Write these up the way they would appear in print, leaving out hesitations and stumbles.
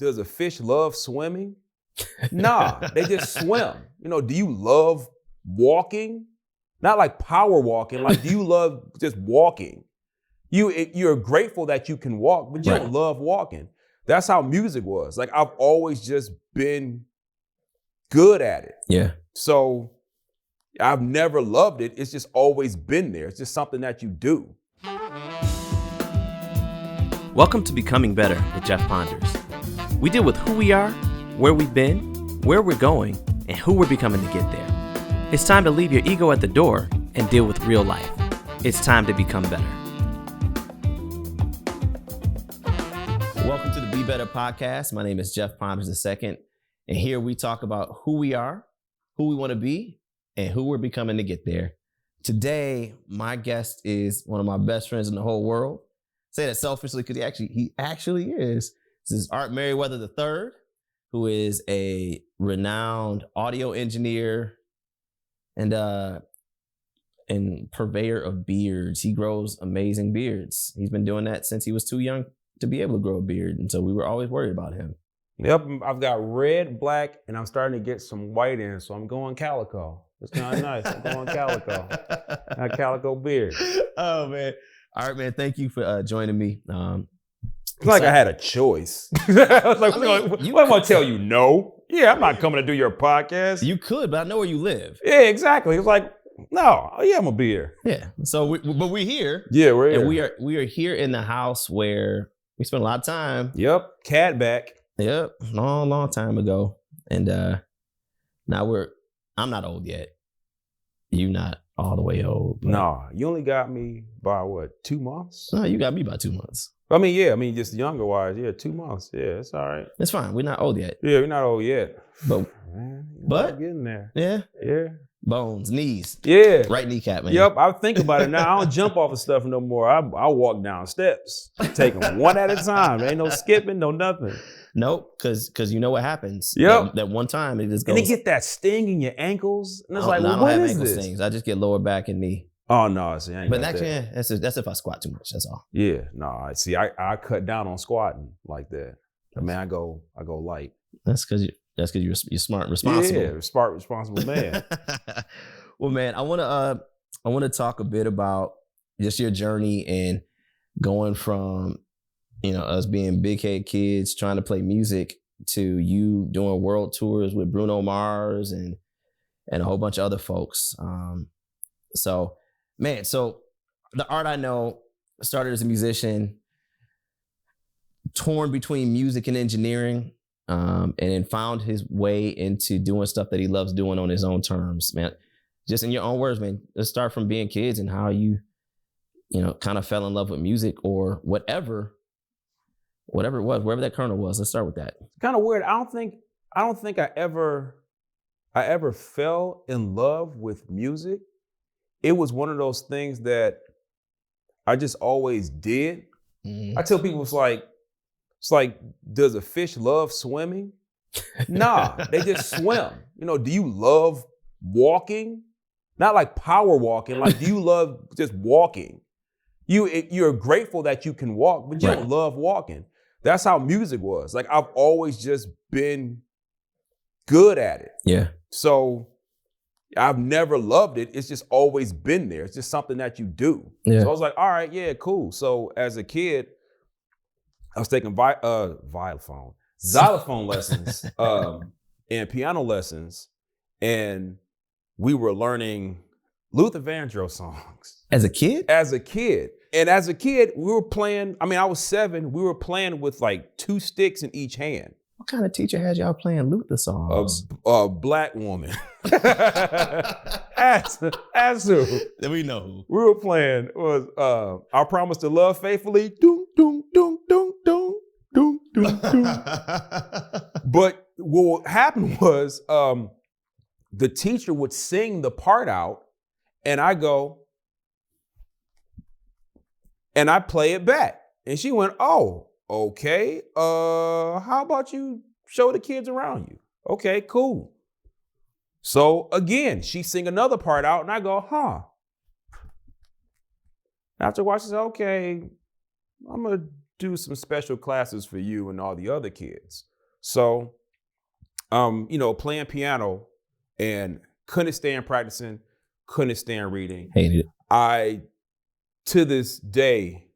does a fish love swimming? Nah, they just swim. Do you love walking? Not like power walking. Like, do you love just walking? You're grateful that you can walk, but you don't love walking. That's how music was. Like, I've always just been good at it. Yeah. So I've never loved it. It's just always been there. It's just something that you do. Welcome to Becoming Better with Jeff Ponders. We deal with who we are, where we've been, where we're going, and who we're becoming to get there. It's time to leave your ego at the door and deal with real life. It's time to become better. Welcome to the Be Better podcast. My name is Jeff Ponders II, and here we talk about who we are, who we want to be, and who we're becoming to get there. Today, my guest is one of my best friends in the whole world. Say that selfishly because he actually is. This is Art Merriweather III, who is a renowned audio engineer and purveyor of beards. He grows amazing beards. He's been doing that since he was too young to be able to grow a beard, and so we were always worried about him. Yep, I've got red, black, and I'm starting to get some white in, so I'm going calico. It's kind of nice. I'm going calico. A calico beard. Oh, man. All right, man. Thank you for joining me. It's like I had a choice. I was like, what am I going to tell you? No. Yeah, I'm not coming to do your podcast. You could, but I know where you live. Yeah, exactly. It's like, no, yeah, I'm going to be here. Yeah. So, but we're here. Yeah, we're here. And we are here in the house where we spent a lot of time. Yep. Cat back. Yep. Long time ago. And now I'm not old yet. You not all the way old. No, you only got me by what, 2 months? No, you got me by 2 months. I mean, just younger wise, 2 months. Yeah, it's all right. It's fine. We're not old yet. Yeah, we're not old yet. But getting there. Yeah. Yeah. Bones, knees. Yeah. Right kneecap, man. Yep, I think about it now. I don't jump off of stuff no more. I walk down steps. Take them one at a time. There ain't no skipping, no nothing. Nope, because you know what happens. Yep. That one time it just goes. And they get that sting in your ankles. And it's like, I well, don't have what is ankle this? stings. I just get lower back and knee. Oh, no. See, I ain't But got actually, that. that's if I squat too much. That's all. Yeah, no. See, I cut down on squatting like that. I mean, I go light. That's because you're smart, responsible. Yeah, smart, responsible man. Well, man, I want to talk a bit about just your journey and going from, us being big head kids trying to play music to you doing world tours with Bruno Mars and a whole bunch of other folks. So the Art I know started as a musician, torn between music and engineering, and then found his way into doing stuff that he loves doing on his own terms, man. Just in your own words, man, let's start from being kids and how you kind of fell in love with music or whatever it was, wherever that kernel was. Let's start with that. It's kind of weird. I don't think I ever fell in love with music. It was one of those things that I just always did. I tell people it's like, does a fish love swimming? Nah, they just swim. Do you love walking? Not like power walking. Like, do you love just walking? You're grateful that you can walk, but you don't love walking. That's how music was. Like, I've always just been good at it. Yeah. So I've never loved it. It's just always been there. It's just something that you do. Yeah. So I was like, all right, yeah, cool. So as a kid, I was taking xylophone lessons and piano lessons, and we were learning Luther Vandross songs. As a kid? As a kid. And as a kid, we were playing, I was 7, we were playing with like 2 sticks in each hand. What kind of teacher had y'all playing Luther songs? A black woman. As who? Then we know who. We were playing was I Promise to Love Faithfully. Doom, doom, doom, doom, doom, doom, doom, doom. But what happened was the teacher would sing the part out, and I go, and I play it back. And she went, oh, okay. How about you show the kids around you? Okay, cool. So again, she sing another part out, and I go, huh. After a while, she said, okay, I'm going to do some special classes for you and all the other kids. So, playing piano and couldn't stand practicing, couldn't stand reading. Hated it. To this day,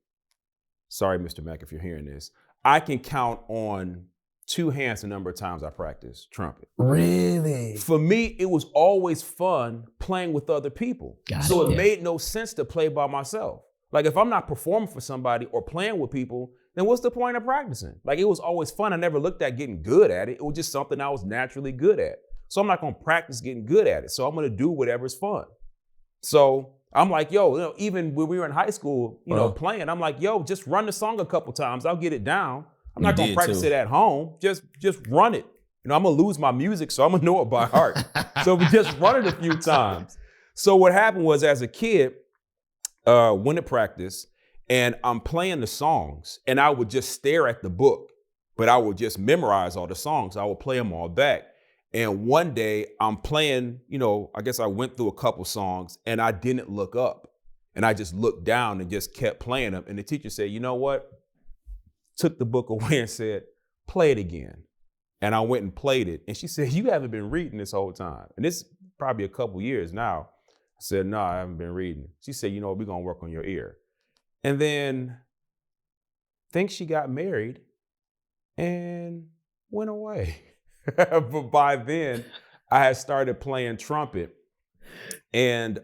sorry, Mr. Mack, if you're hearing this, I can count on two hands the number of times I practiced trumpet. Really? For me, it was always fun playing with other people. So it made no sense to play by myself. Like if I'm not performing for somebody or playing with people, then what's the point of practicing? Like it was always fun. I never looked at getting good at it. It was just something I was naturally good at. So I'm not gonna practice getting good at it. So I'm gonna do whatever's fun. So I'm like, yo, even when we were in high school, playing, I'm like, yo, just run the song a couple times. I'll get it down. I'm not gonna practice it at home. Just run it. I'm gonna lose my music, so I'm gonna know it by heart. So we just run it a few times. So what happened was, as a kid, went to practice, and I'm playing the songs, and I would just stare at the book, but I would just memorize all the songs. I would play them all back. And one day I'm playing, I guess I went through a couple songs and I didn't look up, and I just looked down and just kept playing them. And the teacher said, you know what? Took the book away and said, play it again. And I went and played it. And she said, you haven't been reading this whole time. And this is probably a couple years now. I said, no, I haven't been reading. She said, we're going to work on your ear. And then I think she got married and went away. But by then I had started playing trumpet, and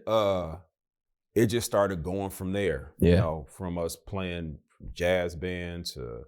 it just started going from there. From us playing jazz band to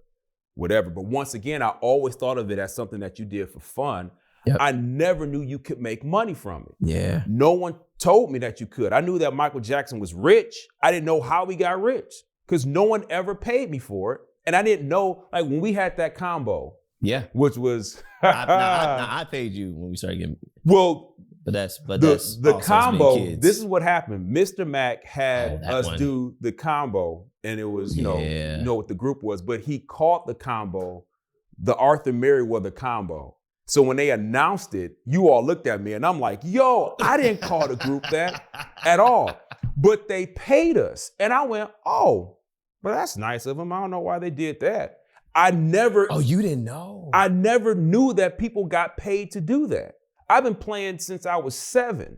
whatever. But once again, I always thought of it as something that you did for fun. Yep. I never knew you could make money from it. Yeah. No one told me that you could. I knew that Michael Jackson was rich. I didn't know how he got rich because no one ever paid me for it. And I didn't know, like when we had that combo. Yeah. Which was I paid you when we started getting. Well, that's the combo. This is what happened. Mr. Mack had us do the combo, and it was you know what the group was, but he called the combo the Arthur Merriweather combo. So when they announced it, you all looked at me, and I'm like, yo, I didn't call the group that at all, but they paid us, and I went, oh, but that's nice of them. I don't know why they did that. I never. Oh, you didn't know? I never knew that people got paid to do that. I've been playing since I was 7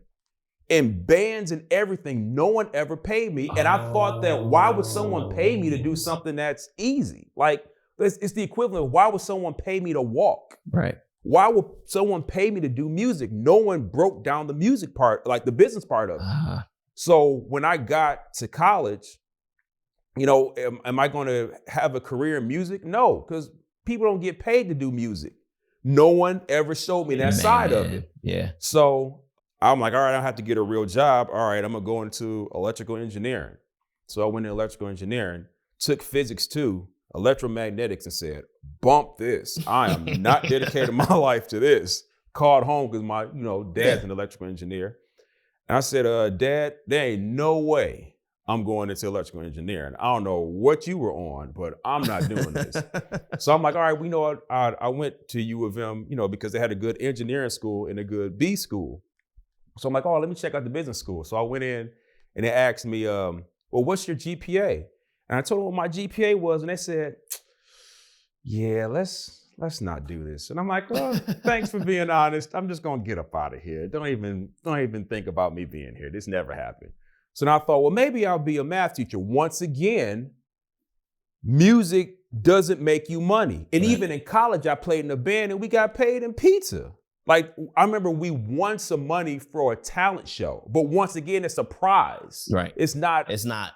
in bands and everything. No one ever paid me. And I thought that why would someone pay me to do something that's easy? Like it's the equivalent of why would someone pay me to walk? Right. Why would someone pay me to do music? No one broke down the music part, like the business part of it. So when I got to college, am I going to have a career in music? No, because people don't get paid to do music. No one ever showed me that side of it. Yeah. So I'm like, all right, I have to get a real job. All right, I'm going to go into electrical engineering. So I went into electrical engineering, took physics 2, electromagnetics, and said, bump this. I am not dedicating my life to this. Called home because my, dad's an electrical engineer. And I said, Dad, there ain't no way I'm going into electrical engineering. I don't know what you were on, but I'm not doing this. So I'm like, all right, we know I went to U of M, because they had a good engineering school and a good B school. So I'm like, oh, let me check out the business school. So I went in and they asked me, well, what's your GPA? And I told them what my GPA was, and they said, yeah, let's not do this. And I'm like, well, thanks for being honest. I'm just gonna get up out of here. Don't even think about me being here. This never happened. So now I thought, well, maybe I'll be a math teacher. Once again, music doesn't make you money. And even in college, I played in a band and we got paid in pizza. Like, I remember we won some money for a talent show, but once again, it's a prize. Right. It's not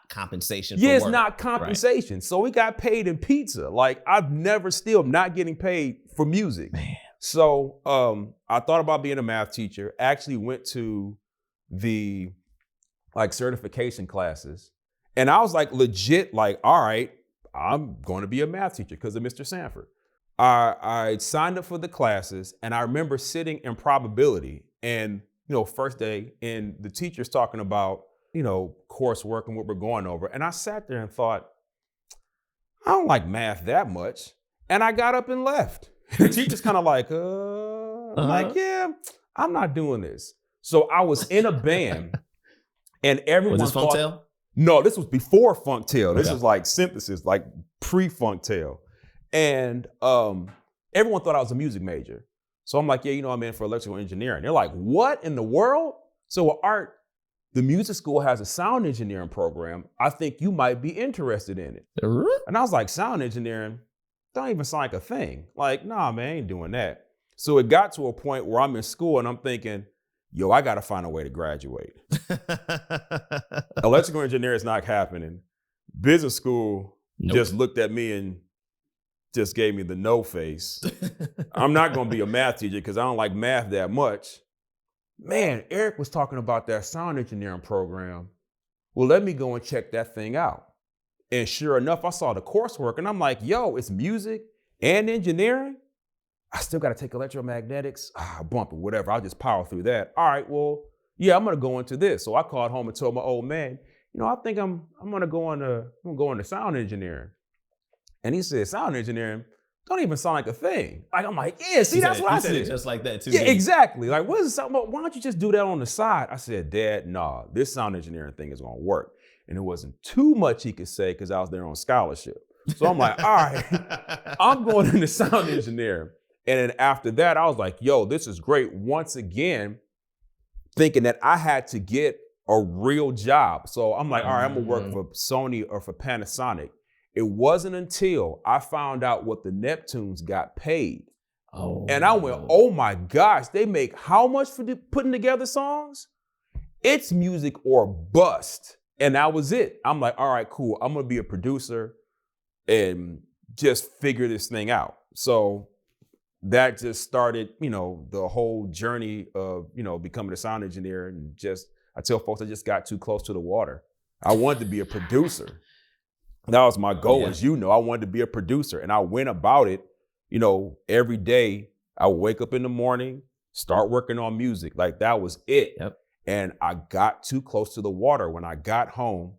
compensation for work. it's not compensation. Right. So we got paid in pizza. Like, I've never still not getting paid for music. Man. So I thought about being a math teacher, actually went to the certification classes. And I was legit all right, I'm going to be a math teacher because of Mr. Sanford. I signed up for the classes, and I remember sitting in probability and, first day, and the teacher's talking about, coursework and what we're going over. And I sat there and thought, I don't like math that much. And I got up and left. The teacher's kind of like, I'm like, yeah, I'm not doing this. So I was in a band. And everyone was this Funktail? No, this was before Funktail. This was synthesis, pre-Funktail. And everyone thought I was a music major. So I'm like, yeah, I'm in for electrical engineering. They're like, what in the world? So with art, the music school has a sound engineering program. I think you might be interested in it. And I was like, sound engineering? Don't even sound like a thing. Like, nah, man, I ain't doing that. So it got to a point where I'm in school and I'm thinking, yo, I got to find a way to graduate. Electrical engineering is not happening. Business school just looked at me and just gave me the no face. I'm not going to be a math teacher because I don't like math that much. Man, Eric was talking about that sound engineering program. Well, let me go and check that thing out. And sure enough, I saw the coursework and I'm like, yo, it's music and engineering. I still got to take electromagnetics. Bump it, whatever. I'll just power through that. All right, well, yeah, I'm going to go into this. So I called home and told my old man, I think I'm going to go into sound engineering. And he said, sound engineering don't even sound like a thing. Like, I'm like, yeah, see, that's what I said. It just like that too. Yeah, exactly. Like, what is something? Why don't you just do that on the side? I said, Dad, nah, this sound engineering thing is going to work. And it wasn't too much he could say because I was there on scholarship. So I'm like, all right, I'm going into sound engineering. And then after that, I was like, yo, this is great. Once again, thinking that I had to get a real job. So I'm like, all right, I'm going to work for Sony or for Panasonic. It wasn't until I found out what the Neptunes got paid. Oh. And I went, oh my gosh, they make how much for putting together songs? It's music or bust. And that was it. I'm like, all right, cool. I'm going to be a producer and just figure this thing out. So that just started, the whole journey of, becoming a sound engineer. And I tell folks I just got too close to the water. I wanted to be a producer. That was my goal, as you know. I wanted to be a producer. And I went about it, every day. I would wake up in the morning, start working on music. Like, that was it. Yep. And I got too close to the water. When I got home,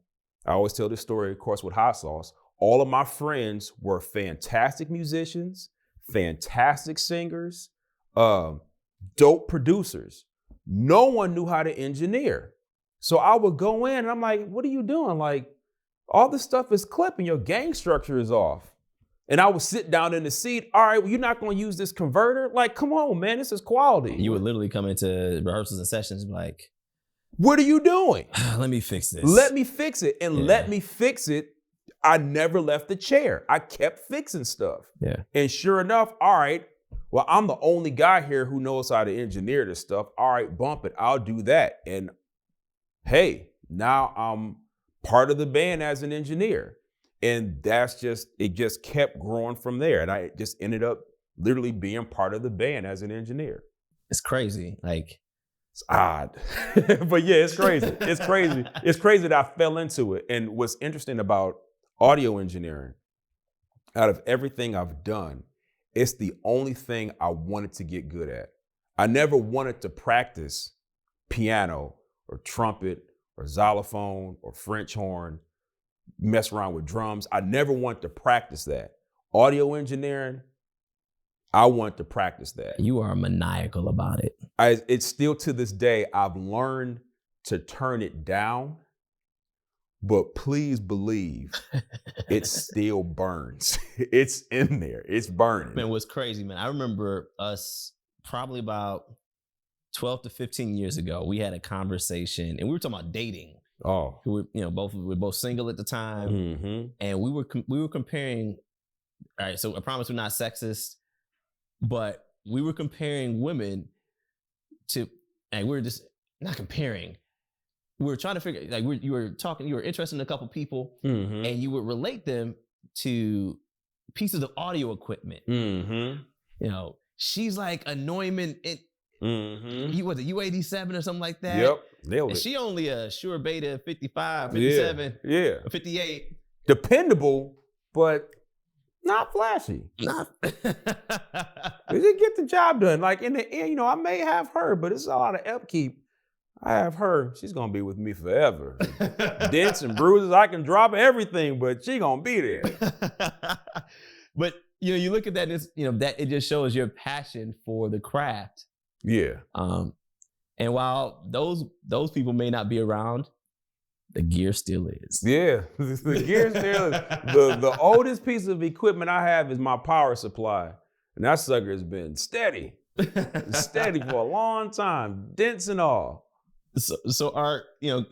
I always tell this story, of course, with hot sauce. All of my friends were fantastic musicians, fantastic singers, dope producers. No one knew how to engineer. So I would go in and I'm like, what are you doing? Like, all this stuff is clipping, your gang structure is off. And I would sit down in the seat. All right, well, you're not going to use this converter? Like, come on, man, this is quality. You would literally come into rehearsals and sessions like, what are you doing? Let me fix this. Let me fix it. And let me fix it. I never left the chair. I kept fixing stuff. Yeah. And sure enough, all right, well, I'm the only guy here who knows how to engineer this stuff. All right, bump it. I'll do that. And hey, now I'm part of the band as an engineer. And it just kept growing from there. And I just ended up literally being part of the band as an engineer. It's crazy. Like, it's odd. But yeah, it's crazy. It's crazy. It's crazy that I fell into it. And what's interesting about audio engineering, out of everything I've done, it's the only thing I wanted to get good at. I never wanted to practice piano or trumpet or xylophone or French horn, mess around with drums. I never wanted to practice that. Audio engineering, I want to practice that. You are maniacal about it. It's still to this day, I've learned to turn it down, but please believe it still burns. It's in there. It's burning. Man, what's crazy, man, I remember us probably about 12 to 15 years ago, we had a conversation and we were talking about dating. Oh, we were both single at the time, and we were comparing. All right, so I promise we're not sexist, but we were comparing women to, and we were just not comparing. We were trying to figure, like, you were interested in a couple people, and you would relate them to pieces of audio equipment. She's like a Neumann. Was it U87 or something like that? Yep. Nailed it. She only a Shure Beta 55, 57, or 58. Dependable, but not flashy. Not. It get the job done. Like, in the end, I may have her, but it's a lot of upkeep. I have her. She's going to be with me forever. Dents and bruises, I can drop everything, but she going to be there. But, you look at that, and it's, that it just shows your passion for the craft. Yeah. And while those people may not be around, the gear still is. Yeah, the gear still is. The oldest piece of equipment I have is my power supply. And that sucker has been steady for a long time, dents and all. So Art,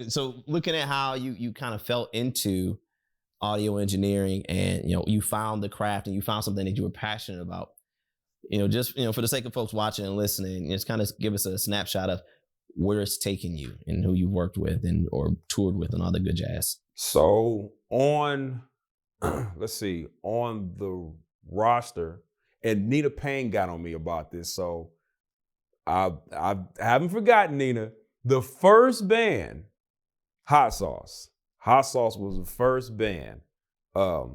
so looking at how you kind of felt into audio engineering, and you found the craft and you found something that you were passionate about. Just for the sake of folks watching and listening, just kind of give us a snapshot of where it's taken you and who you worked with and or toured with and all the good jazz. So on, let's see, on the roster, and Nina Payne got on me about this, so I haven't forgotten Nina. The first band, Hot Sauce. Hot Sauce was the first band. For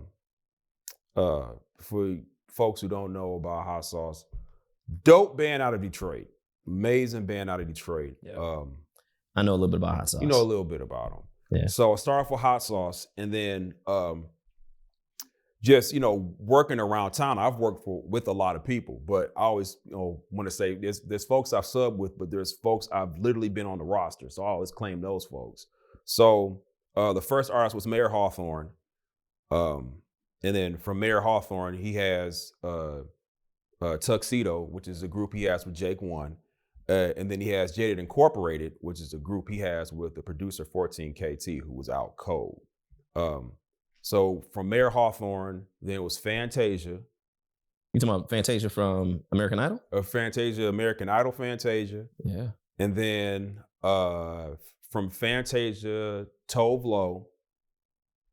folks who don't know about Hot Sauce, dope band out of Detroit. Amazing band out of Detroit. Yeah. I know a little bit about Hot Sauce. You know a little bit about them. Yeah. So I started off with Hot Sauce, and then just working around town. I've worked with a lot of people, but I always want to say there's folks I've subbed with, but there's folks I've literally been on the roster. So I always claim those folks. So the first artist was Mayor Hawthorne, and then from Mayor Hawthorne he has Tuxedo, which is a group he has with Jake One. And then he has Jaded Incorporated, which is a group he has with the producer 14KT, who was out cold. So from Mayor Hawthorne, then it was Fantasia. You talking about Fantasia from American Idol? Fantasia, American Idol Fantasia. Yeah. And then from Fantasia, Tove Lo.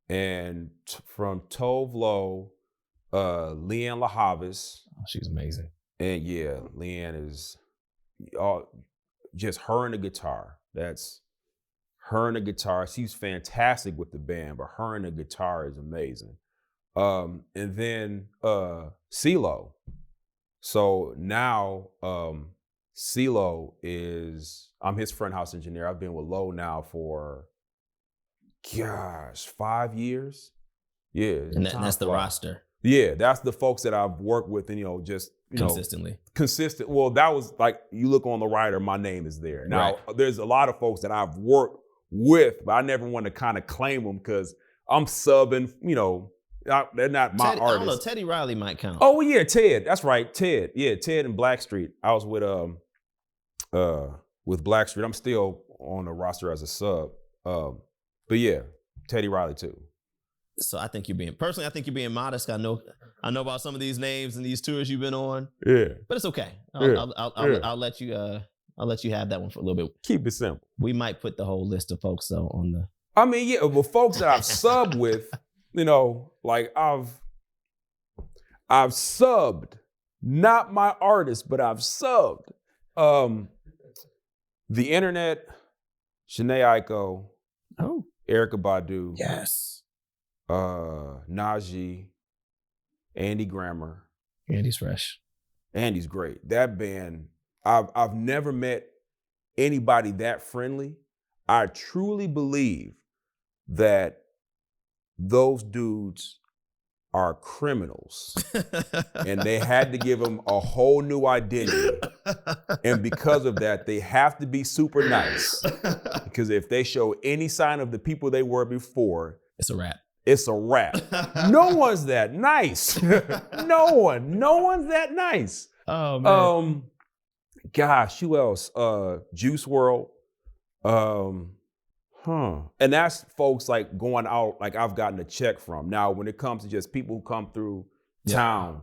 And from Tove Lo, Leanne LaHavis. Oh, she's amazing. And yeah, Leanne is... just her and the guitar. That's her and the guitar. She's fantastic with the band, but her and the guitar is amazing. And then CeeLo. So now CeeLo I'm his front house engineer. I've been with Lo now for 5 years. Yeah. And that's the roster. Yeah, that's the folks that I've worked with, and just consistent. Well, that was like, you look on the rider, my name is there. Now, There's a lot of folks that I've worked with, but I never want to kind of claim them because I'm subbing. They're not my artists. I don't know. Teddy Riley might count. Oh yeah, Ted. That's right, Ted. Yeah, Ted and Blackstreet. I was with Blackstreet. I'm still on the roster as a sub. But yeah, Teddy Riley too. So I think you're being modest. I know about some of these names and these tours you've been on. Yeah, but it's okay. I'll let you have that one for a little bit. Keep it simple. We might put the whole list of folks though on the. I mean, yeah, but folks that I've subbed with, like I've subbed, not my artist, but I've subbed. The Internet, Shanae Aiko, Erykah Badu, yes. Najee, Andy Grammer. Andy's fresh. Andy's great. That band, I've never met anybody that friendly. I truly believe that those dudes are criminals and they had to give them a whole new identity. And because of that, they have to be super nice, because if they show any sign of the people they were before, it's a wrap. It's a wrap. No one's that nice. No one's that nice. Oh man. Gosh, who else? Juice WRLD. And that's folks like going out, like I've gotten a check from. Now, when it comes to just people who come through town,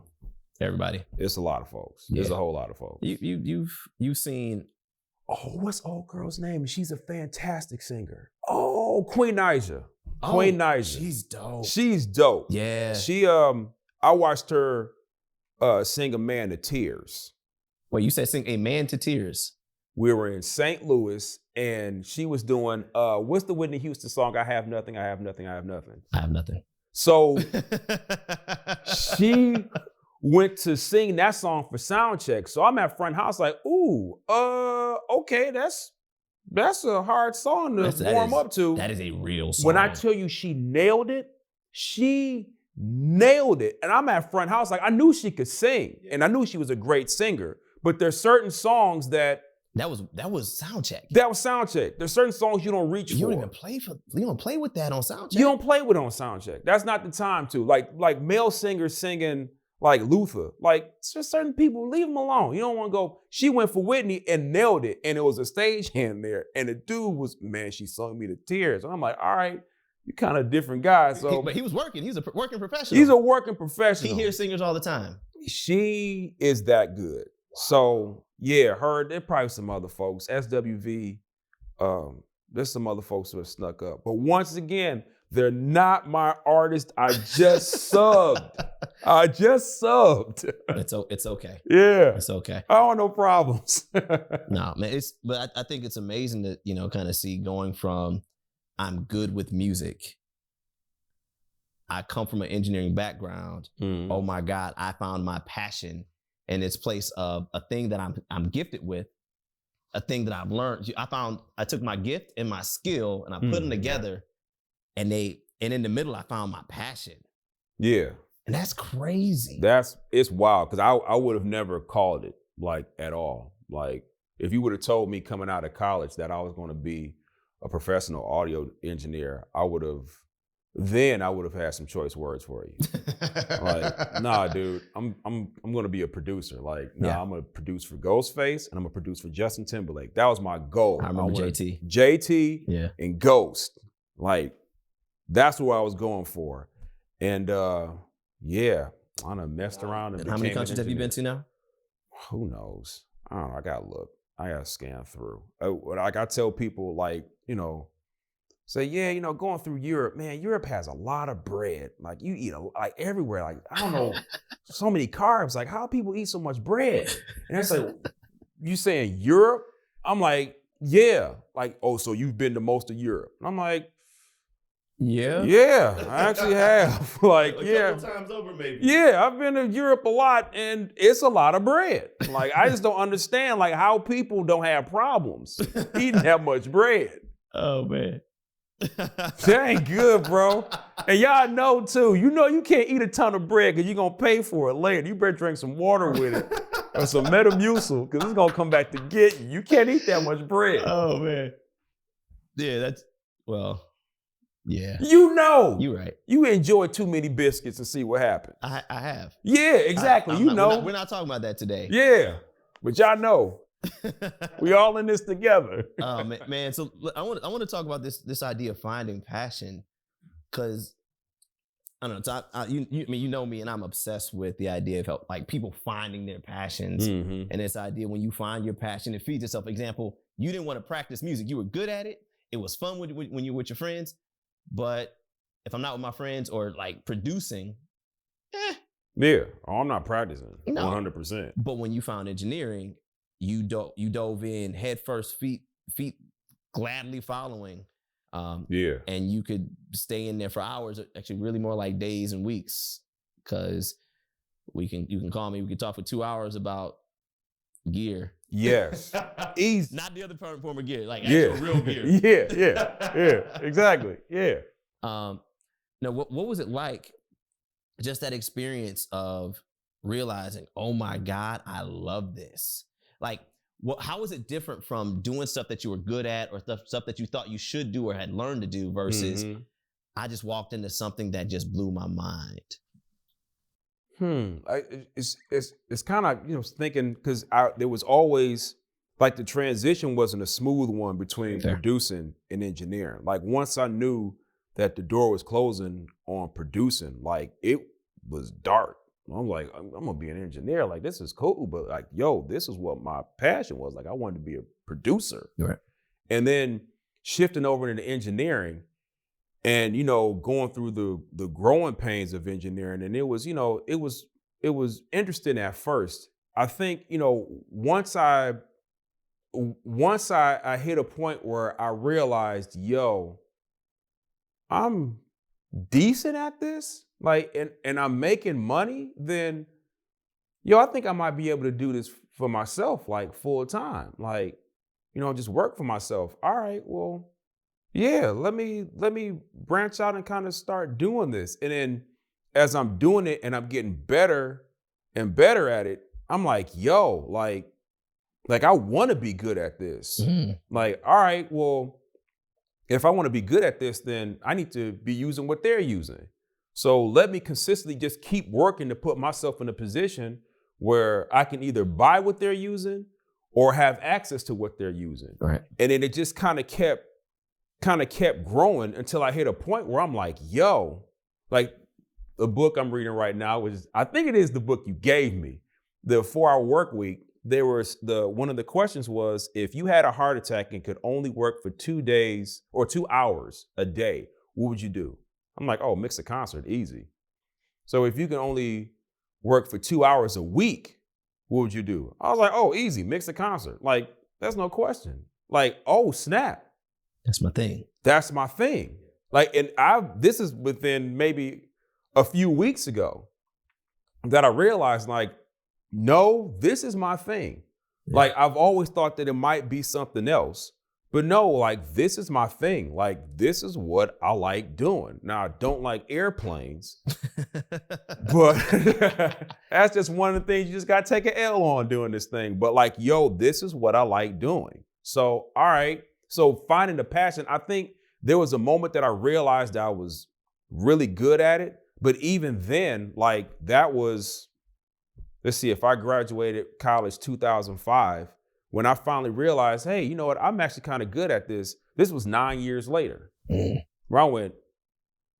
everybody, it's a lot of folks. Yeah. There's a whole lot of folks. You've seen. Oh, what's old girl's name? She's a fantastic singer. Oh, Queen Naija. Queen Naija. She's dope. Yeah. She I watched her sing A Man to Tears. Wait, you said sing A Man to Tears? We were in St. Louis and she was doing what's the Whitney Houston song? I have nothing, I have nothing, I have nothing. I have nothing. So she went to sing that song for sound check. So I'm at front house like, ooh, okay, that's a hard song to warm up to. That is a real song. When I tell you she nailed it. And I'm at front house like, I knew she could sing and I knew she was a great singer, but there's certain songs that was sound check. That was sound check. There's certain songs you don't reach for. You don't play with that on sound check. You don't play with it on sound check. That's not the time to. Like male singers singing like Luther. Like just certain people, leave them alone. You don't want to go. She went for Whitney and nailed it. And it was a stagehand there. And the dude was, man, she sung me to tears. And I'm like, all right, you kind of different guy. So, But he was working. He's a working professional. He's a working professional. He hears singers all the time. She is that good. So yeah, there probably some other folks. SWV, there's some other folks who have snuck up. But once again, they're not my artist. I just subbed. It's okay. Yeah. It's okay. I don't want no problems. No, man. But I think it's amazing to, kind of see going from I'm good with music. I come from an engineering background. Mm-hmm. Oh my God, I found my passion in this place of a thing that I'm gifted with, a thing that I've learned. I took my gift and my skill and I put them together, and in the middle I found my passion. Yeah. And that's crazy. It's wild, because I would have never called it like at all. Like if you would have told me coming out of college that I was going to be a professional audio engineer, I would have had some choice words for you. Like, nah, dude, I'm gonna be a producer. Like, I'm gonna produce for Ghostface and I'm gonna produce for Justin Timberlake. That was my goal. I remember JT. JT and Ghost. Like, that's what I was going for. And I done messed around and how many countries have you been to now? Who knows? I don't know. I gotta look. I gotta scan through. Like I tell people, like, say, going through Europe, man, Europe has a lot of bread. Like you eat like everywhere. Like, I don't know, so many carbs. Like, how people eat so much bread? And it's like, you saying Europe? I'm like, yeah. Like, oh, so you've been to most of Europe. And I'm like, yeah, I actually have. Like, a couple times over, maybe. Yeah, I've been to Europe a lot, and it's a lot of bread. Like, I just don't understand, like, how people don't have problems eating that much bread. Oh, man. That ain't good, bro. And y'all know, too, you can't eat a ton of bread because you're going to pay for it later. You better drink some water with it or some Metamucil, because it's going to come back to get you. You can't eat that much bread. Oh, man. Yeah, yeah. You're right. You enjoy too many biscuits and see what happens. I have. Yeah, exactly. We're not talking about that today. Yeah, but y'all know. We all in this together. Oh man. So I want to talk about this idea of finding passion, because I don't know. You know me, and I'm obsessed with the idea of like people finding their passions, and this idea when you find your passion, it feeds itself. Example, you didn't want to practice music, you were good at it. It was fun when you were with your friends, but if I'm not with my friends or like producing, I'm not practicing 100%. But when you found engineering, you dove in head first, feet gladly following, and you could stay in there for hours, actually really more like days and weeks, because you can call me, we can talk for 2 hours about gear. Yes. Easy. Not the other form of gear, like actual real gear. Yeah, exactly. Yeah. Now, what was it like, just that experience of realizing, oh my God, I love this? Like, how was it different from doing stuff that you were good at or stuff that you thought you should do or had learned to do versus I just walked into something that just blew my mind? It's kind of, thinking, because there was always, like, the transition wasn't a smooth one between producing and engineering. Like, once I knew that the door was closing on producing, like, it was dark. I'm like, I'm gonna be an engineer. Like, this is cool, but like, this is what my passion was. Like, I wanted to be a producer. Right. And then shifting over into engineering, and going through the growing pains of engineering, and it was interesting at first. I think once I hit a point where I realized, I'm decent at this. Like, and I'm making money, then, I think I might be able to do this for myself, like, full time. Like, just work for myself. All right, well, let me branch out and kind of start doing this. And then as I'm doing it and I'm getting better and better at it, I'm like, like I want to be good at this. Like, all right, well, if I want to be good at this, then I need to be using what they're using. So let me consistently just keep working to put myself in a position where I can either buy what they're using or have access to what they're using. Right. And then it just kind of kept growing until I hit a point where I'm like, yo, like the book I'm reading right now is, I think it is the book you gave me, the 4-Hour Work Week. There was one of the questions was, if you had a heart attack and could only work for 2 days or 2 hours a day, what would you do? I'm like, oh, mix a concert, easy. So if you can only work for 2 hours a week, what would you do? I was like, oh, easy, mix a concert. Like, that's no question. Like, oh, snap. That's my thing. That's my thing. Like, and this is within maybe a few weeks ago that I realized, like, no, this is my thing. Yeah. Like, I've always thought that it might be something else, but no, like, this is my thing. Like, this is what I like doing. Now, I don't like airplanes, but that's just one of the things you just got to take an L on doing this thing. But like, yo, this is what I like doing. So, all right. So finding the passion, I think there was a moment that I realized I was really good at it. But even then, like, that was, let's see, if I graduated college 2005, when I finally realized, hey, you know what, I'm actually kind of good at this. This was 9 years later. Where I went,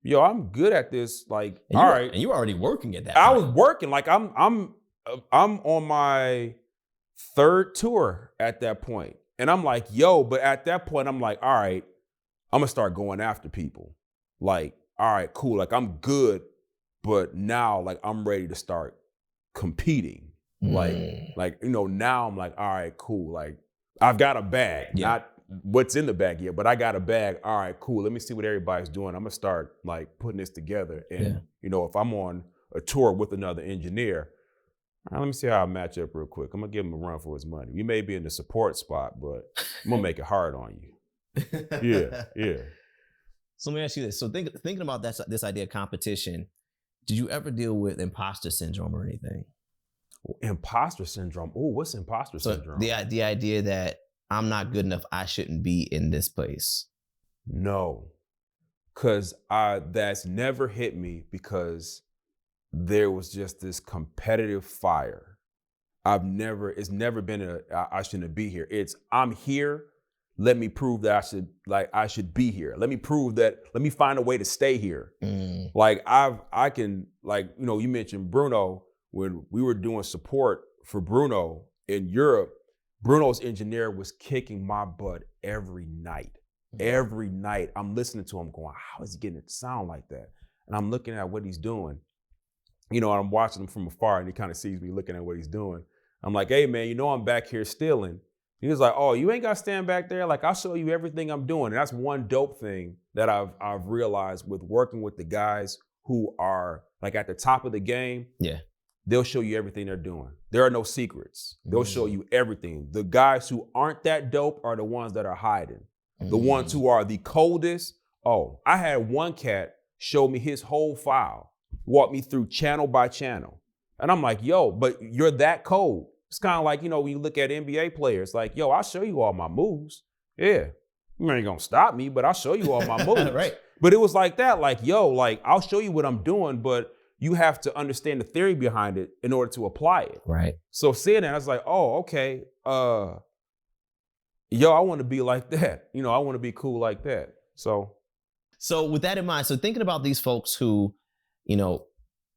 yo, I'm good at this. Like, all right. And you were already working at that I point. was working. Like, I'm on my 3rd tour at that point. And I'm like, yo, but at that point, I'm like, all right, I'm gonna start going after people. Like, all right, cool. Like, I'm good, but now, like, I'm ready to start competing. Like, you know, now I'm like, all right, cool. Like, I've got a bag, not what's in the bag yet, but I got a bag. All right, cool. Let me see what everybody's doing. I'm gonna start like putting this together. And, you know, if I'm on a tour with another engineer, all right, let me see how I match up real quick. I'm gonna give him a run for his money. We may be in the support spot, but I'm gonna make it hard on you. Yeah. So let me ask you this. So thinking about this idea of competition, did you ever deal with imposter syndrome or anything? Imposter syndrome. Oh, what's imposter syndrome? The idea that I'm not good enough, I shouldn't be in this place. No, because that's never hit me, because there was just this competitive fire. It's never been I shouldn't be here. It's, I'm here. Let me prove that I should be here. Let me find a way to stay here. Like, I can, like, you know, you mentioned Bruno. When we were doing support for Bruno in Europe, Bruno's engineer was kicking my butt every night. Every night I'm listening to him going, how is he getting it to sound like that? And I'm looking at what he's doing. You know, I'm watching him from afar, and he kind of sees me looking at what he's doing. I'm like, hey man, you know, I'm back here stealing. He was like, oh, you ain't got to stand back there. Like, I'll show you everything I'm doing. And that's one dope thing that I've realized with working with the guys who are like at the top of the game. Yeah. They'll show you everything they're doing. There are no secrets. They'll show you everything. The guys who aren't that dope are the ones that are hiding. The ones who are the coldest. Oh, I had one cat show me his whole file, walk me through channel by channel. And I'm like, yo, but you're that cold. It's kind of like, you know, when you look at NBA players, like, yo, I'll show you all my moves. Yeah, you ain't gonna stop me, but I'll show you all my moves. Right. But it was like that, like, yo, like, I'll show you what I'm doing, but you have to understand the theory behind it in order to apply it. Right. So seeing that, I was like, oh, okay. Yo, I want to be like that. You know, I want to be cool like that. So with that in mind, so thinking about these folks who, you know,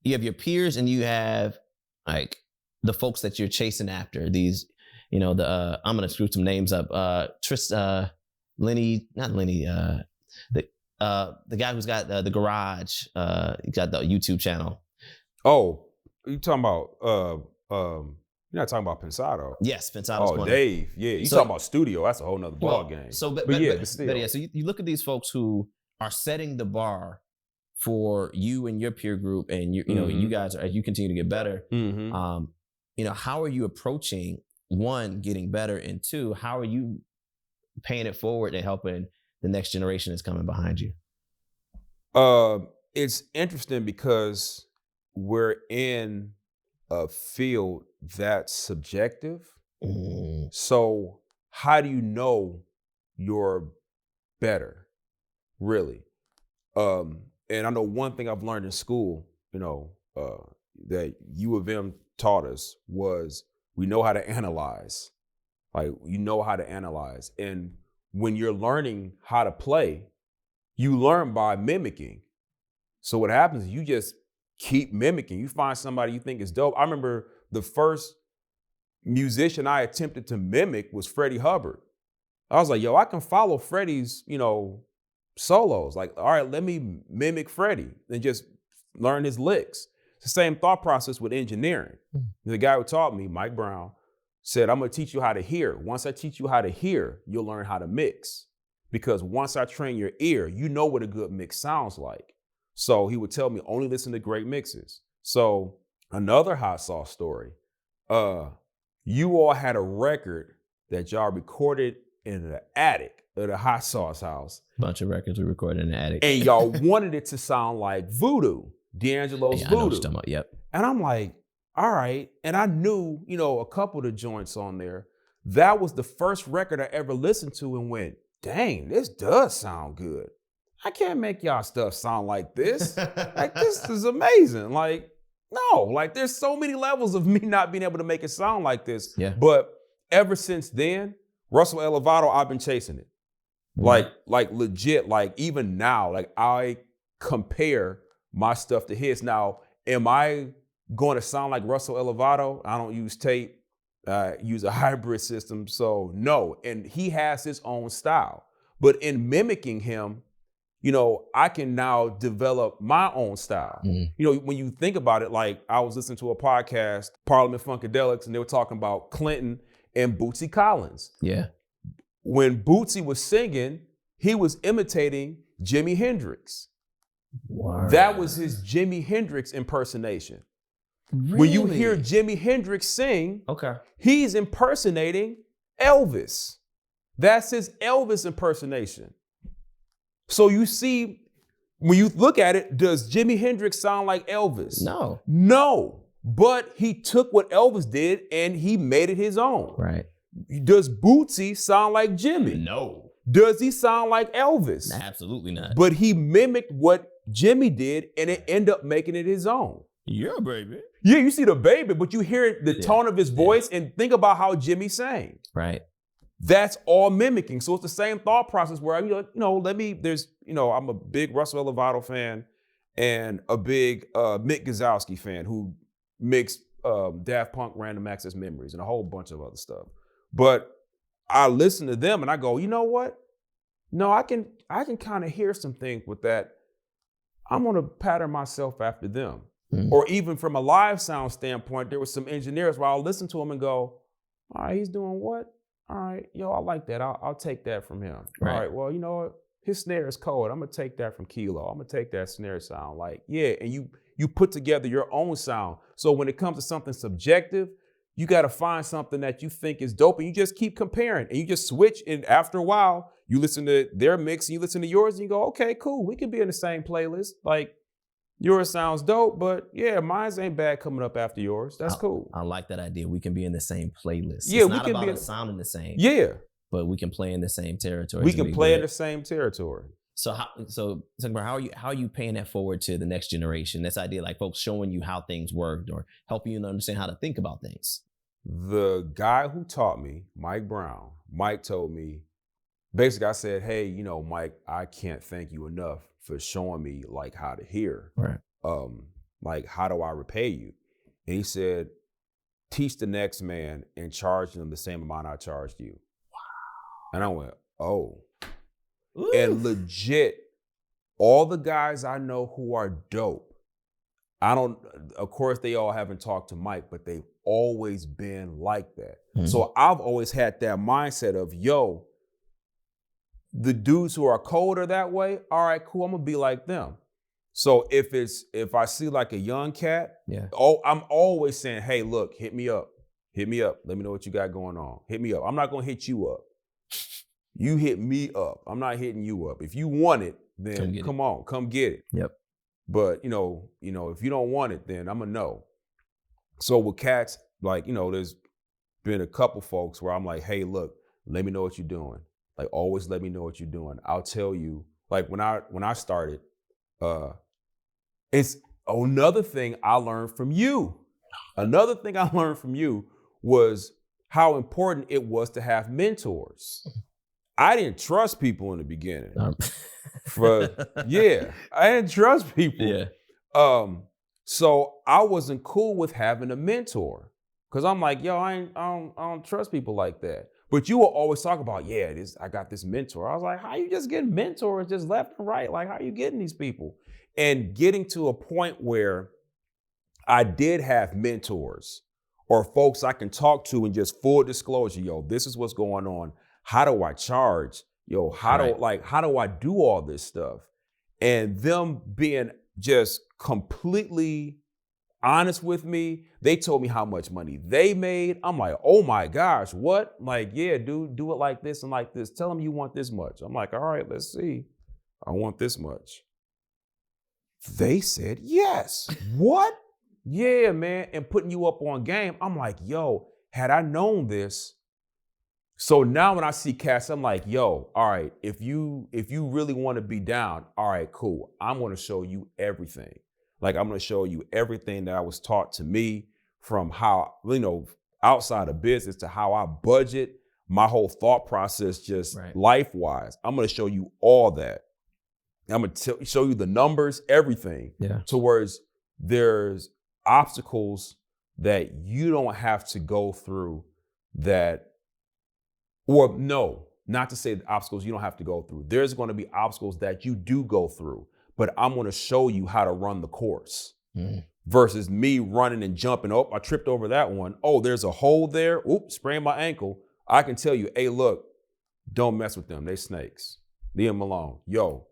you have your peers and you have like the folks that you're chasing after, these, you know, I'm going to screw some names up. Lenny, not Lenny, the guy who's got the garage, he got the YouTube channel. Oh, you talking about, you're not talking about Pensado. Yes, Pensado's Oh, Dave. Yeah, you talking about studio. That's a whole nother ball game. So, but still. So you look at these folks who are setting the bar for you and your peer group, and you know, you guys are, as you continue to get better, you know, how are you approaching, one, getting better, and two, how are you paying it forward and helping the next generation that's coming behind you? It's interesting because we're in a field that's subjective. So how do you know you're better, really? And I know one thing I've learned in school, that U of M taught us was we know how to analyze. Like, you know how to analyze. And when you're learning how to play, you learn by mimicking. So what happens is you just keep mimicking. You find somebody you think is dope. I remember the first musician I attempted to mimic was Freddie Hubbard. I was like, yo, I can follow Freddie's, solos. Like, all right, let me mimic Freddie and just learn his licks. It's the same thought process with engineering. The guy who taught me, Mike Brown, said, I'm gonna teach you how to hear. Once I teach you how to hear, you'll learn how to mix. Because once I train your ear, you know what a good mix sounds like. So he would tell me, only listen to great mixes. So another hot sauce story, you all had a record that y'all recorded in the attic of the hot sauce house. Bunch of records we recorded in the attic. And y'all wanted it to sound like Voodoo, D'Angelo's I know what Voodoo. you're talking about. Yep. And I'm like, all right. And I knew, a couple of the joints on there. That was the first record I ever listened to and went, dang, this does sound good. I can't make y'all stuff sound like this. Like, this is amazing. Like, no, like there's so many levels of me not being able to make it sound like this. Yeah. But ever since then, Russell Elevato, I've been chasing it. Like legit, like even now, like I compare my stuff to his. Now, am I going to sound like Russell Elevato? I don't use tape. I use a hybrid system. So no, and he has his own style. But in mimicking him, I can now develop my own style. When you think about it, like I was listening to a podcast, Parliament Funkadelics, and they were talking about Clinton and Bootsy Collins. Yeah. When Bootsy was singing, he was imitating Jimi Hendrix. Wow. That was his Jimi Hendrix impersonation. Really? When you hear Jimi Hendrix sing, okay, he's impersonating Elvis. That's his Elvis impersonation. So you see, when you look at it, does Jimi Hendrix sound like Elvis? No. No. But he took what Elvis did and he made it his own. Right. Does Bootsy sound like Jimmy? No. Does he sound like Elvis? Absolutely not. But he mimicked what Jimmy did and it ended up making it his own. Yeah, baby. Yeah, you see the baby, but you hear the tone of his voice and think about how Jimmy sang. Right. That's all mimicking. So it's the same thought process where I'm a big Russell Elevato fan and a big Mick Gazowski fan who mixed Daft Punk, Random Access Memories, and a whole bunch of other stuff. But I listen to them and I go, you know what? No, I can kind of hear some things with that. I'm gonna pattern myself after them. Or even from a live sound standpoint, there was some engineers where I'll listen to them and go, all right, he's doing what? All right, yo, I like that. I'll take that from him. Right. All right, well, you know what? His snare is cold. I'm gonna take that from Kilo. I'm gonna take that snare sound. Like, yeah, and you put together your own sound. So when it comes to something subjective, you gotta find something that you think is dope and you just keep comparing and you just switch. And after a while, you listen to their mix and you listen to yours and you go, okay, cool. We can be in the same playlist. Like, yours sounds dope, but yeah, mine's ain't bad coming up after yours. That's cool. I like that idea. We can be in the same playlist. Yeah, it's we not can about be us sounding the same. Yeah. But we can play in the same territory. We can play in the same territory. So how are you paying that forward to the next generation? This idea, like folks showing you how things worked or helping you to understand how to think about things. The guy who taught me, Mike Brown, Mike told me, basically I said, hey, Mike, I can't thank you enough for showing me like how to hear. Right. Like, how do I repay you? And he said, teach the next man and charge them the same amount I charged you. Wow. And I went, oh. Ooh. And legit, all the guys I know who are dope, of course they all haven't talked to Mike, but they've always been like that. Mm-hmm. So I've always had that mindset of, yo, the dudes who are colder that way, all right, cool, I'm gonna be like them. So if I see like a young cat, I'm always saying, hey, look, hit me up. Let me know what you got going on. Hit me up. I'm not gonna hit you up. You hit me up. I'm not hitting you up. If you want it, then come get it. Yep. But if you don't want it, then I'm a no. So with cats, like, there's been a couple folks where I'm like, hey, look, let me know what you're doing. Like, always let me know what you're doing. I'll tell you, like when I started, Uh, it's another thing I learned from you. Another thing I learned from you was how important it was to have mentors. I didn't trust people in the beginning. I didn't trust people. Yeah. So I wasn't cool with having a mentor because I'm like, yo, I don't trust people like that. But you will always talk about, I got this mentor. I was like, how you just getting mentors just left and right? Like, how are you getting these people? And getting to a point where I did have mentors or folks I can talk to and just full disclosure, yo, this is what's going on. How do I charge? Yo, how do I do all this stuff? And them being just completely honest with me. They told me how much money they made. I'm like, oh my gosh, what? I'm like, yeah, dude, do it like this and like this. Tell them you want this much. I'm like, all right, let's see. I want this much. They said yes. What? Yeah, man. And putting you up on game. I'm like, yo, had I known this. So now when I see cats, I'm like, yo, all right, if you really want to be down, all right, cool. I'm going to show you everything. Like, I'm going to show you everything that I was taught to me from how, outside of business to how I budget, my whole thought process, just life-wise. I'm going to show you all that. I'm going to show you the numbers, everything. Yeah. Towards there's obstacles that you don't have to go through that, or no, not to say the obstacles you don't have to go through. There's going to be obstacles that you do go through, but I'm going to show you how to run the course versus me running and jumping. Oh, I tripped over that one. Oh, there's a hole there. Oops, sprained my ankle. I can tell you, hey, look, don't mess with them. They snakes. Leave them alone. Yo,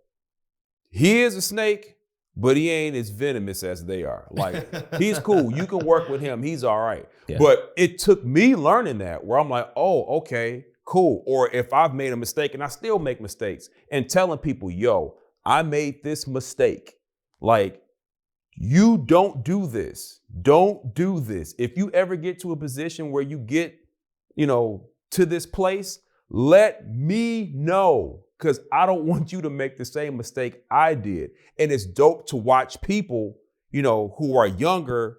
he is a snake, but he ain't as venomous as they are. Like, he's cool. You can work with him. He's all right. Yeah. But it took me learning that where I'm like, oh, okay, cool. Or if I've made a mistake, and I still make mistakes, and telling people, yo, I made this mistake. Like, you don't do this. Don't do this. If you ever get to a position where you get, to this place, let me know. Because I don't want you to make the same mistake I did. And it's dope to watch people, who are younger.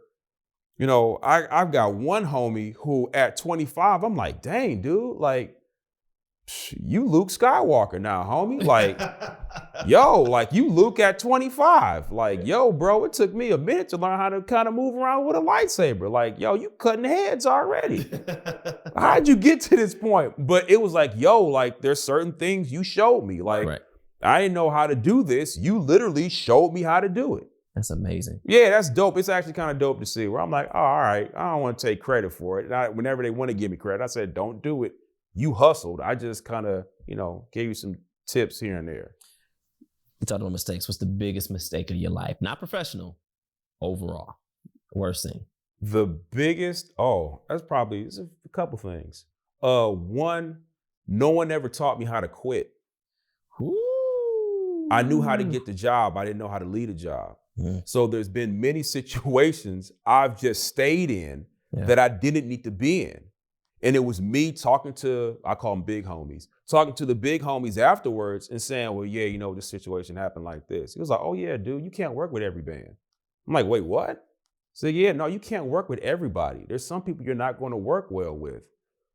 I've got one homie who at 25, I'm like, dang, dude, like, you Luke Skywalker now, homie. Like, yo, like you Luke at 25. Like, yo, bro, it took me a minute to learn how to kind of move around with a lightsaber. Like, yo, you cutting heads already. How'd you get to this point? But it was like, yo, like there's certain things you showed me. Like, I didn't know how to do this. You literally showed me how to do it. That's amazing. Yeah, that's dope. It's actually kind of dope to see where I'm like, oh, all right, I don't want to take credit for it. And whenever they want to give me credit, I said, don't do it. You hustled. I just kind of, gave you some tips here and there. You talked about mistakes. What's the biggest mistake of your life? Not professional, overall. Worst thing. The biggest, it's a couple things. One, no one ever taught me how to quit. Ooh. I knew how to get the job. I didn't know how to lead a job. So there's been many situations I've just stayed in that I didn't need to be in. And it was me talking to, I call them big homies, talking to the big homies afterwards and saying, well, yeah, this situation happened like this. He was like, oh yeah, dude, you can't work with every band. I'm like, wait, what? So yeah, no, you can't work with everybody. There's some people you're not going to work well with.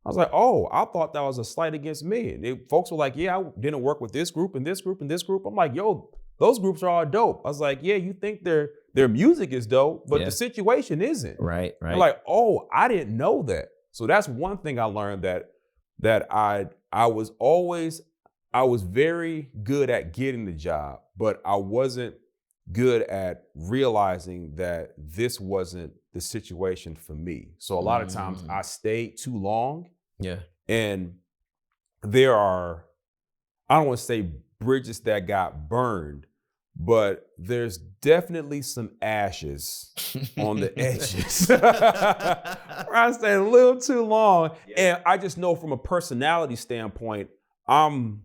I was like, oh, I thought that was a slight against me. And folks were like, yeah, I didn't work with this group and this group and this group. I'm like, yo, those groups are all dope. I was like, yeah, you think their music is dope, but the situation isn't. Right. I'm like, oh, I didn't know that. So that's one thing I learned that I was very good at getting the job, but I wasn't good at realizing that this wasn't the situation for me. So a lot of times I stayed too long. Yeah. And there are, I don't want to say bridges that got burned, but there's definitely some ashes on the edges. I stayed a little too long. And I just know from a personality standpoint, I'm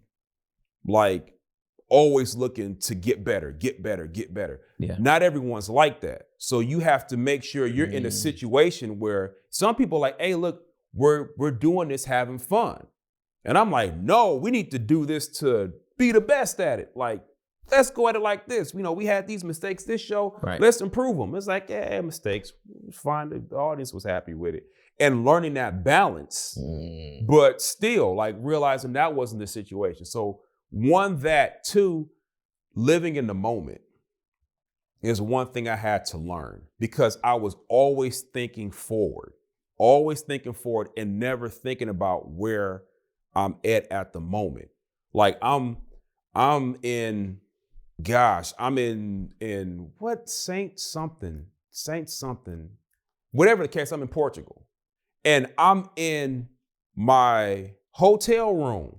like always looking to get better, get better, get better. Yeah. Not everyone's like that. So you have to make sure you're in a situation where some people are like, hey, look, we're doing this having fun. And I'm like, no, we need to do this to be the best at it. Like, Let's go at it like this. We had these mistakes this show. Right. Let's improve them. It's like, yeah, mistakes. It's fine. The audience was happy with it. And learning that balance, but still like realizing that wasn't the situation. So one, that, two, living in the moment is one thing I had to learn because I was always thinking forward and never thinking about where I'm at the moment. Like I'm in what Saint something, whatever the case, I'm in Portugal. And I'm in my hotel room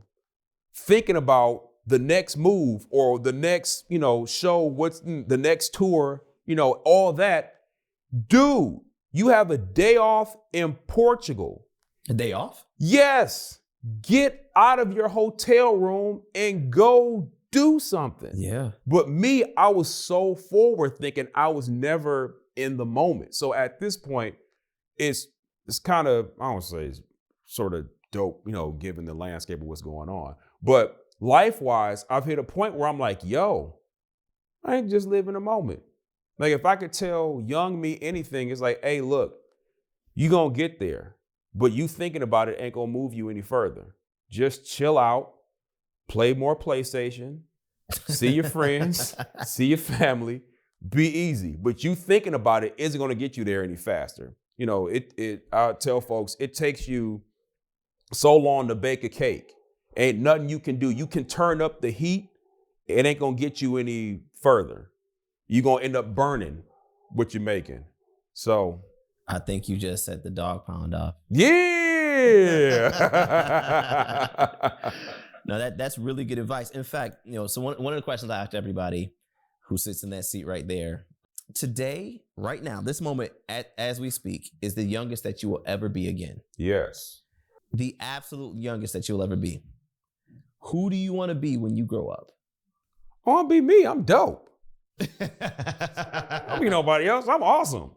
thinking about the next move or the next, show, what's the next tour, all that. Dude, you have a day off in Portugal. A day off? Yes. Get out of your hotel room and go do something. Yeah. But me, I was so forward thinking I was never in the moment. So at this point, it's kind of, I don't say it's sort of dope, given the landscape of what's going on. But life-wise, I've hit a point where I'm like, yo, I ain't just living a moment. Like if I could tell young me anything, it's like, hey, look, you gonna get there, but you thinking about it ain't gonna move you any further. Just chill out, play more PlayStation, see your friends, see your family, be easy. But you thinking about it isn't gonna get you there any faster. I tell folks, it takes you so long to bake a cake. Ain't nothing you can do. You can turn up the heat. It ain't going to get you any further. You're going to end up burning what you're making. So I think you just set the dog pound off. Yeah. No, that's really good advice. In fact, so one of the questions I ask everybody who sits in that seat right there, today, right now, this moment, as we speak, is the youngest that you will ever be again. Yes. The absolute youngest that you'll ever be. Who do you want to be when you grow up? I want to be me. I'm dope. I don't be nobody else. I'm awesome.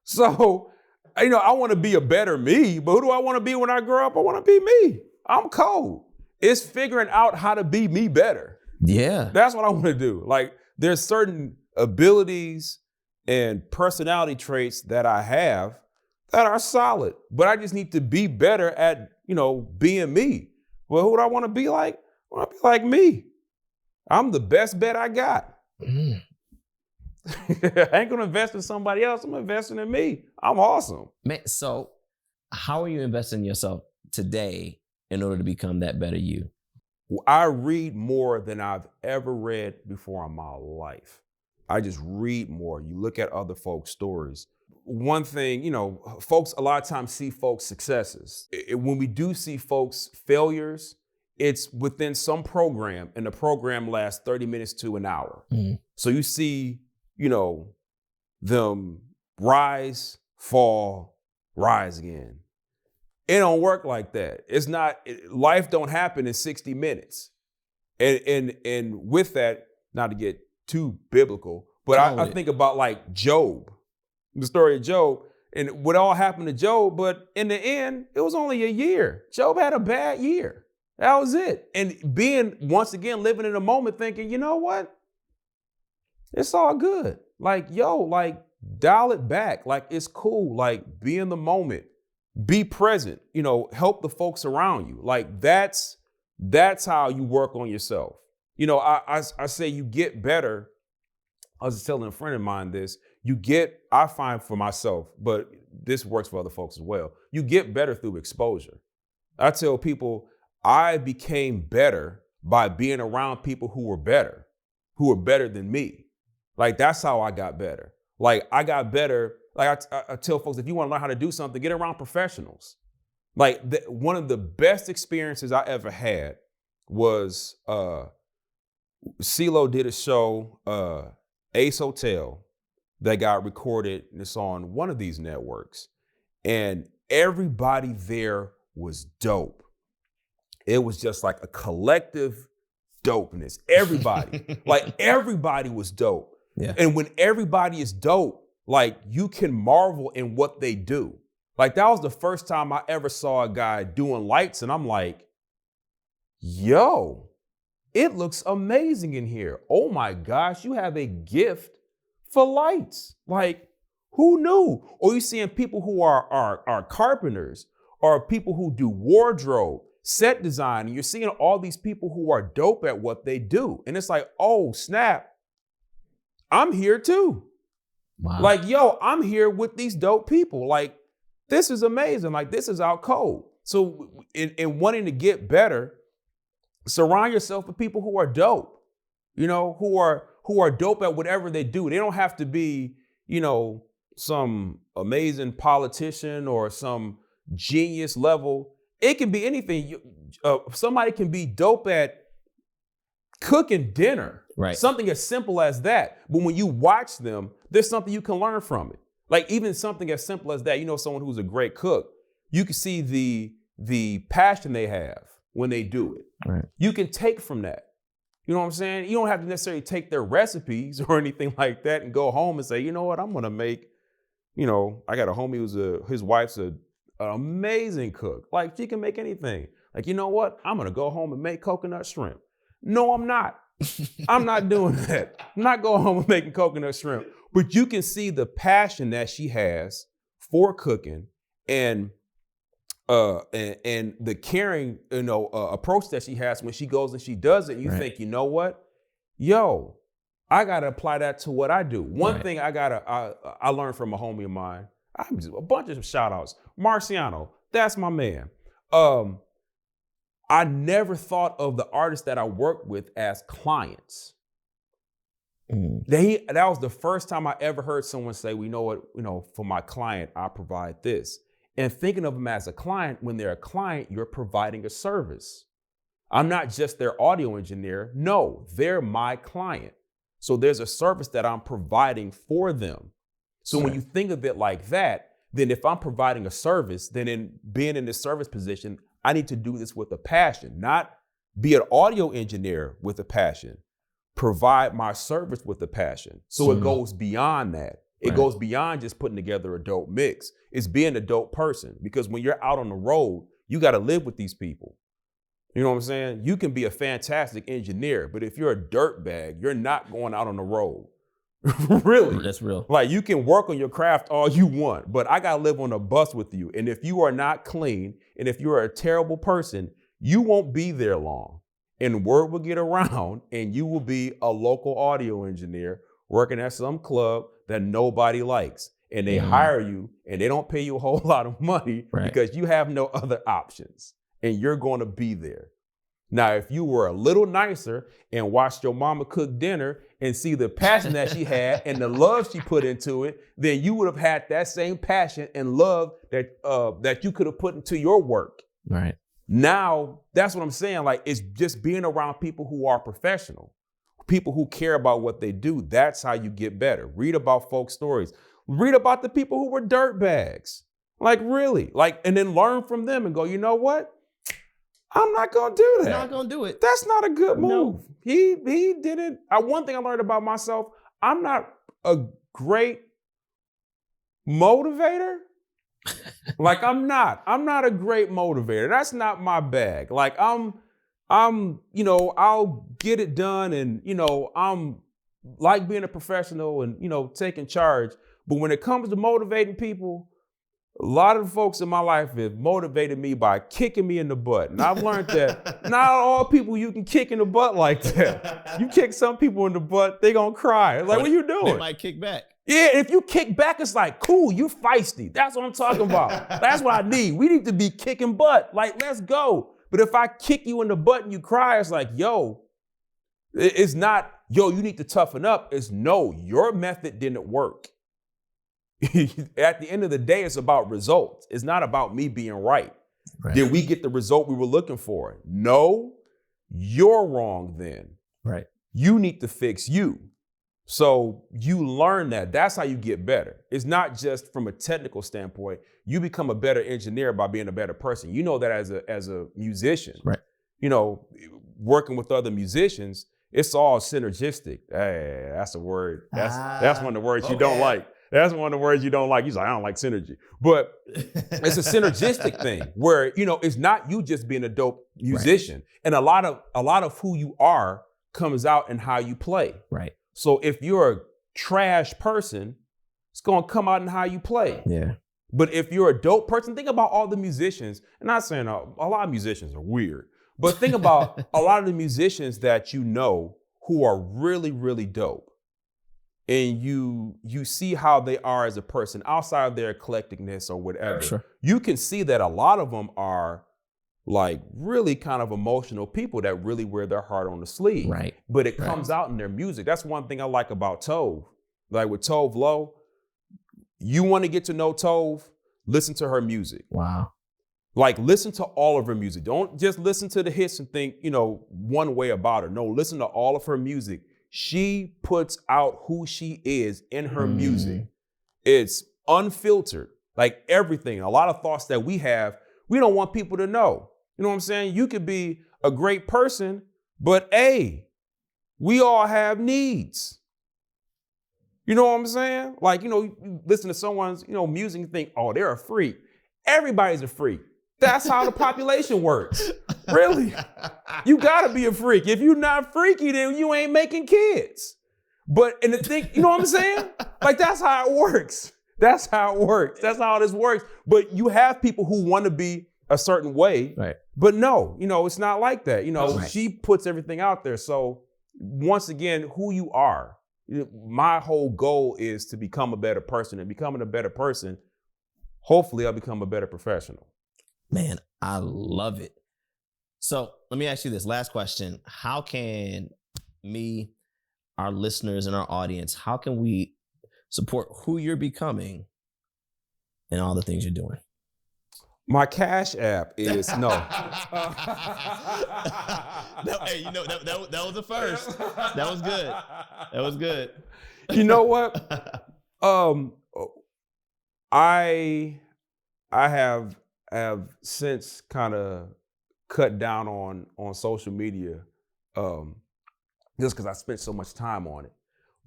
So, I want to be a better me, but who do I want to be when I grow up? I want to be me. I'm cold. It's figuring out how to be me better. Yeah. That's what I want to do. Like, there's certain abilities and personality traits that I have that are solid, but I just need to be better at, being me. Well, who do I want to be like? I want to be like me. I'm the best bet I got. I ain't going to invest in somebody else. I'm investing in me. I'm awesome. Man, so how are you investing in yourself today in order to become that better you? I read more than I've ever read before in my life. I just read more. You look at other folks' stories. One thing, folks a lot of times see folks' successes. When we do see folks' failures, it's within some program, and the program lasts 30 minutes to an hour. Mm-hmm. So you see, them rise, fall, rise again. It don't work like that. It's not, life don't happen in 60 minutes. And with that, not to get too biblical, but I think about like Job, the story of Job, and what all happened to Job, but in the end, it was only a year. Job had a bad year. That was it. And being, once again, living in the moment thinking, you know what? It's all good. Like, dial it back. Like, it's cool. Like, be in the moment. Be present. Help the folks around you. Like, that's how you work on yourself. I say you get better. I was just telling a friend of mine this. I find for myself, but this works for other folks as well. You get better through exposure. I tell people I became better by being around people who were better than me. Like, that's how I got better. Like, I got better. Like, I tell folks, if you want to learn how to do something, get around professionals. Like, one of the best experiences I ever had was CeeLo did a show, Ace Hotel, that got recorded, and it's on one of these networks. And everybody there was dope. It was just like a collective dopeness. Everybody, everybody was dope. Yeah. And when everybody is dope, like, you can marvel in what they do. Like, that was the first time I ever saw a guy doing lights, and I'm like, yo, it looks amazing in here. Oh my gosh, you have a gift for lights. Like, who knew? Or you seeing people who are carpenters or people who do wardrobe, set design, and you're seeing all these people who are dope at what they do. And it's like, oh snap, I'm here too. Wow. Like, yo, I'm here with these dope people. Like, this is amazing. Like, this is our code. So in wanting to get better, surround yourself with people who are dope, you know, who are dope at whatever they do. They don't have to be, you know, some amazing politician or some genius level. It can be anything. Somebody can be dope at cooking dinner. Right. Something as simple as that. But when you watch them, there's something you can learn from it. Like even something as simple as that, you know, someone who's a great cook, you can see the passion they have when they do it. Right. You can take from that. You know what I'm saying? You don't have to necessarily take their recipes or anything like that and go home and say, you know what, I'm gonna make, you know, I got a homie his wife's an amazing cook. Like she can make anything. Like, you know what? I'm gonna go home and make coconut shrimp. No, I'm not. I'm not doing that. I'm not going home and making coconut shrimp. But you can see the passion that she has for cooking and the caring, you know, approach that she has when she goes and she does it. And you think, you know what? Yo, I gotta apply that to what I do. One thing I learned from a homie of mine. I'm just a bunch of shout outs. Marciano, that's my man. I never thought of the artists that I worked with as clients. That was the first time I ever heard someone say, well, you know what, you know, for my client, I provide this. And thinking of them as a client, when they're a client, you're providing a service. I'm not just their audio engineer. No, they're my client. So there's a service that I'm providing for them. So when you think of it like that, then if I'm providing a service, then in being in this service position, I need to do this with a passion, not be an audio engineer with a passion, provide my service with a passion. So it goes beyond that. It goes beyond just putting together a dope mix. It's being a dope person, because when you're out on the road, you got to live with these people. You know what I'm saying? You can be a fantastic engineer, but if you're a dirtbag, you're not going out on the road. Really? That's real. Like you can work on your craft all you want, but I got to live on a bus with you. And if you are not clean, and if you're a terrible person, you won't be there long. And word will get around and you will be a local audio engineer working at some club that nobody likes. And they hire you and they don't pay you a whole lot of money because you have no other options and you're going to be there. Now, if you were a little nicer and watched your mama cook dinner and see the passion that she had and the love she put into it, then you would have had that same passion and love that you could have put into your work. Right. Now, that's what I'm saying. Like, it's just being around people who are professional, people who care about what they do. That's how you get better. Read about folk stories. Read about the people who were dirtbags. Like, really. Like, and then learn from them and go, you know what? I'm not gonna do that. Not gonna do it. That's not a good move. No. He didn't. One thing I learned about myself, I'm not a great motivator. Like I'm not a great motivator. That's not my bag. Like I'm, you know, I'll get it done and, you know, I'm like being a professional and, you know, taking charge. But when it comes to motivating people, a lot of the folks in my life have motivated me by kicking me in the butt. And I've learned that not all people you can kick in the butt like that. You kick some people in the butt, they gonna cry. It's like, what are you doing? They might kick back. Yeah, if you kick back, it's like, cool, you feisty. That's what I'm talking about. That's what I need. We need to be kicking butt. Like, let's go. But if I kick you in the butt and you cry, it's like, yo, it's not, yo, you need to toughen up. It's no, your method didn't work. At the end of the day, it's about results. It's not about me being right. Did we get the result we were looking for? No, you're wrong then. Right. You need to fix you. So you learn that. That's how you get better. It's not just from a technical standpoint. You become a better engineer by being a better person. You know that as a musician. Right. You know, working with other musicians, it's all synergistic. Hey, that's a word. That's one of the words you don't like. That's one of the words you don't like. He's like, I don't like synergy. But it's a synergistic thing where, it's not you just being a dope musician. Right. And a lot of who you are comes out in how you play. Right. So if you're a trash person, it's going to come out in how you play. Yeah. But if you're a dope person, think about all the musicians. And not saying a lot of musicians are weird, but think about a lot of the musicians that who are really, really dope. And you see how they are as a person outside of their eclecticness or whatever. Sure. You can see that a lot of them are like really kind of emotional people that really wear their heart on the sleeve. Right. But it comes out in their music. That's one thing I like about Tove. Like with Tove Lo, you want to get to know Tove, listen to her music. Wow. Like listen to all of her music. Don't just listen to the hits and think, one way about her. No, listen to all of her music. She puts out who she is in her music. It's unfiltered, like everything. A lot of thoughts that we have, we don't want people to know. You know what I'm saying? You could be a great person, but we all have needs. You know what I'm saying? Like, you listen to someone's, music and think, oh, they're a freak. Everybody's a freak. That's how the population works. Really? You gotta be a freak. If you're not freaky, then you ain't making kids. And the thing, you know what I'm saying? Like, that's how it works. That's how it works. That's how this works. But you have people who want to be a certain way. Right. But no, it's not like that. Right. She puts everything out there. So once again, who you are. My whole goal is to become a better person, and becoming a better person, hopefully I'll become a better professional. Man, I love it. So let me ask you this last question. How can me, our listeners and our audience, how can we support who you're becoming and all the things you're doing? My Cash App is no. Hey, that was the first. That was good. That was good. You know what? I have since kind of cut down on social media, just because I spent so much time on it.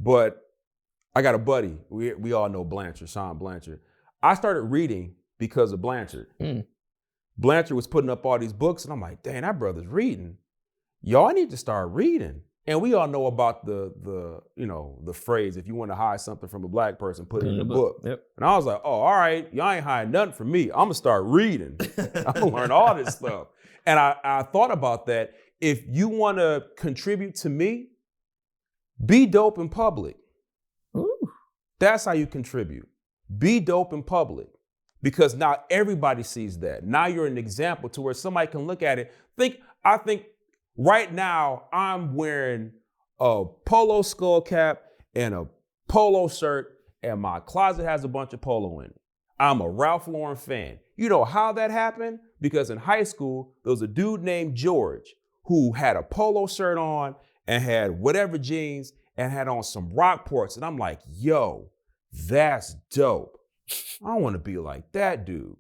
But I got a buddy. We all know Blanchard, Sean Blanchard. I started reading because of Blanchard. Blanchard was putting up all these books, and I'm like, dang, that brother's reading. Y'all need to start reading. And we all know about the phrase, if you want to hide something from a black person, put it in the book. Yep. And I was like, oh, all right, y'all ain't hiding nothing from me. I'm gonna start reading. I'm gonna learn all this stuff. And I thought about that. If you want to contribute to me, be dope in public. Ooh. That's how you contribute. Be dope in public. Because now everybody sees that. Now you're an example to where somebody can look at it. I think right now I'm wearing a polo skull cap and a polo shirt, and my closet has a bunch of polo in it. I'm a Ralph Lauren fan. You know how that happened? Because in high school, there was a dude named George who had a polo shirt on and had whatever jeans and had on some Rockports. And I'm like, yo, that's dope. I want to be like that dude.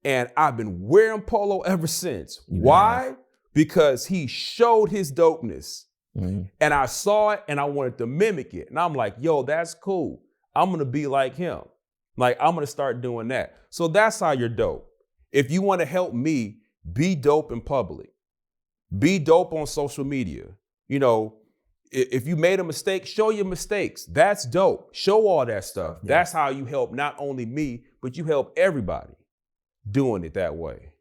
And I've been wearing polo ever since. Why? Because he showed his dopeness. Mm-hmm. And I saw it and I wanted to mimic it. And I'm like, yo, that's cool. I'm going to be like him. Like, I'm going to start doing that. So that's how you're dope. If you want to help me, be dope in public. Be dope on social media. If you made a mistake, show your mistakes. That's dope. Show all that stuff. Yeah. That's how you help not only me, but you help everybody doing it that way.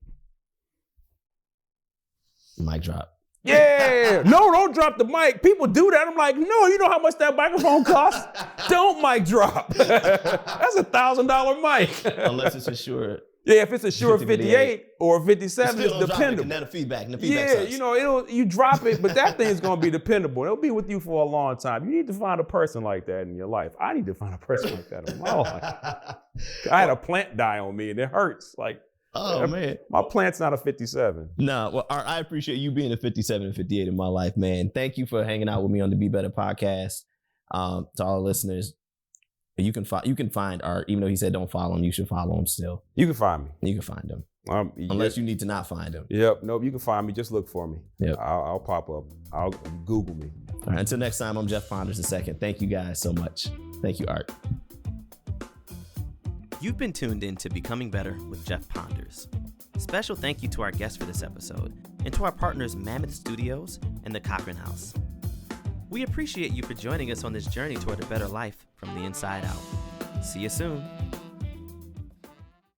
Mic drop. Yeah. No, don't drop the mic. People do that. I'm like, no, you know how much that microphone costs? Don't mic drop. That's $1,000 mic. Unless it's a Shure. Yeah, if it's a Shure 58 or 57, it's dependable. The feedback Yeah, sucks. You drop it, but that thing's gonna be dependable. It'll be with you for a long time. You need to find a person like that in your life. I need to find a person like that in my life. I had a plant die on me and it hurts. Like, oh man, my plant's not a 57. No, well, I appreciate you being a 57 and 58 in my life, man. Thank you for hanging out with me on the Be Better podcast. To all the listeners. You can find Art, even though he said don't follow him, you should follow him still. You can find me. You can find him. Unless you need to not find him. Yep. Nope. You can find me. Just look for me. Yep. I'll pop up. I'll Google me. All right. Until next time, I'm Jeff Ponders II. Thank you guys so much. Thank you, Art. You've been tuned in to Becoming Better with Jeff Ponders. Special thank you to our guest for this episode and to our partners Mammoth Studios and the Cochran House. We appreciate you for joining us on this journey toward a better life from the inside out. See you soon.